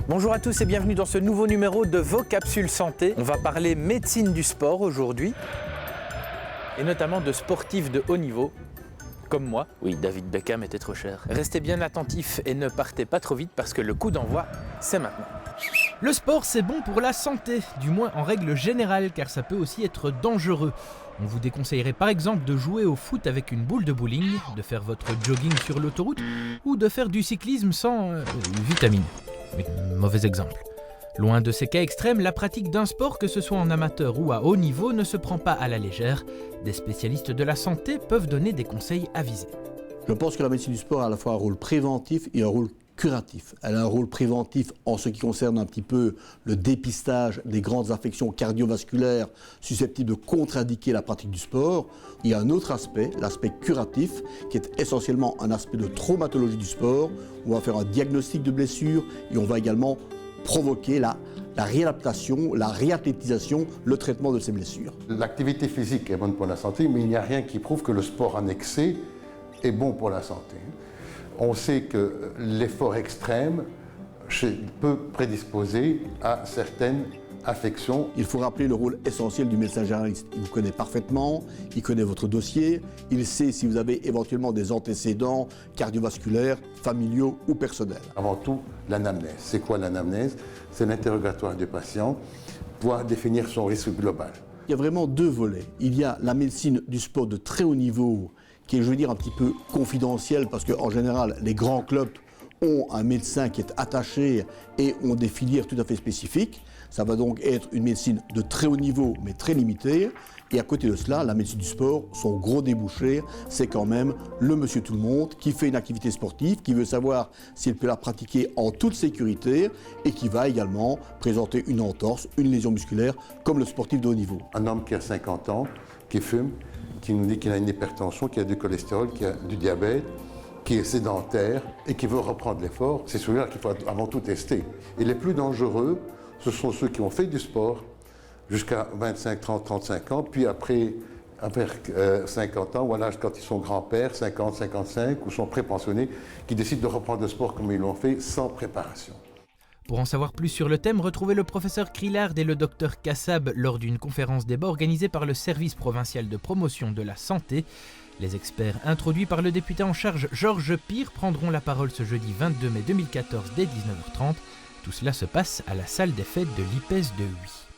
Bonjour à tous et bienvenue dans ce nouveau numéro de vos capsules santé. On va parler médecine du sport aujourd'hui et notamment de sportifs de haut niveau comme moi. Oui, David Beckham était trop cher. Restez bien attentifs et ne partez pas trop vite parce que le coup d'envoi, c'est maintenant. Le sport, c'est bon pour la santé, du moins en règle générale, car ça peut aussi être dangereux. On vous déconseillerait par exemple de jouer au foot avec une boule de bowling, de faire votre jogging sur l'autoroute ou de faire du cyclisme sans vitamines. Oui, mauvais exemple. Loin de ces cas extrêmes, la pratique d'un sport, que ce soit en amateur ou à haut niveau, ne se prend pas à la légère. Des spécialistes de la santé peuvent donner des conseils avisés. Je pense que la médecine du sport a à la fois un rôle préventif et un rôle curatif. Elle a un rôle préventif en ce qui concerne un petit peu le dépistage des grandes affections cardiovasculaires susceptibles de contre-indiquer la pratique du sport. Il y a un autre aspect, l'aspect curatif, qui est essentiellement un aspect de traumatologie du sport. On va faire un diagnostic de blessure et on va également provoquer la réadaptation, la réathlétisation, le traitement de ces blessures. L'activité physique est bonne pour la santé, mais il n'y a rien qui prouve que le sport en excès est bon pour la santé. On sait que l'effort extrême peut prédisposer à certaines affections. Il faut rappeler le rôle essentiel du médecin généraliste. Il vous connaît parfaitement, il connaît votre dossier, il sait si vous avez éventuellement des antécédents cardiovasculaires, familiaux ou personnels. Avant tout, l'anamnèse. C'est quoi l'anamnèse? C'est l'interrogatoire du patient pour définir son risque global. Il y a vraiment deux volets. Il y a la médecine du sport de très haut niveau, qui est, je veux dire, un petit peu confidentielle, parce qu'en général, les grands clubs ont un médecin qui est attaché et ont des filières tout à fait spécifiques. Ça va donc être une médecine de très haut niveau, mais très limitée. Et à côté de cela, la médecine du sport, son gros débouché, c'est quand même le monsieur tout le monde qui fait une activité sportive, qui veut savoir s'il peut la pratiquer en toute sécurité et qui va également présenter une entorse, une lésion musculaire, comme le sportif de haut niveau. Un homme qui a 50 ans, qui fume, qui nous dit qu'il a une hypertension, qui a du cholestérol, qui a du diabète, qui est sédentaire et qui veut reprendre l'effort, c'est celui-là qu'il faut avant tout tester. Et les plus dangereux, ce sont ceux qui ont fait du sport jusqu'à 25, 30, 35 ans, puis après 50 ans, ou à l'âge quand ils sont grands-pères, 50, 55, ou sont prépensionnés, qui décident de reprendre le sport comme ils l'ont fait, sans préparation. Pour en savoir plus sur le thème, retrouvez le professeur Crillard et le docteur Kassab lors d'une conférence débat organisée par le service provincial de promotion de la santé. Les experts introduits par le député en charge Georges Pire prendront la parole ce jeudi 22 mai 2014 dès 19h30. Tout cela se passe à la salle des fêtes de l'IPES de Huy.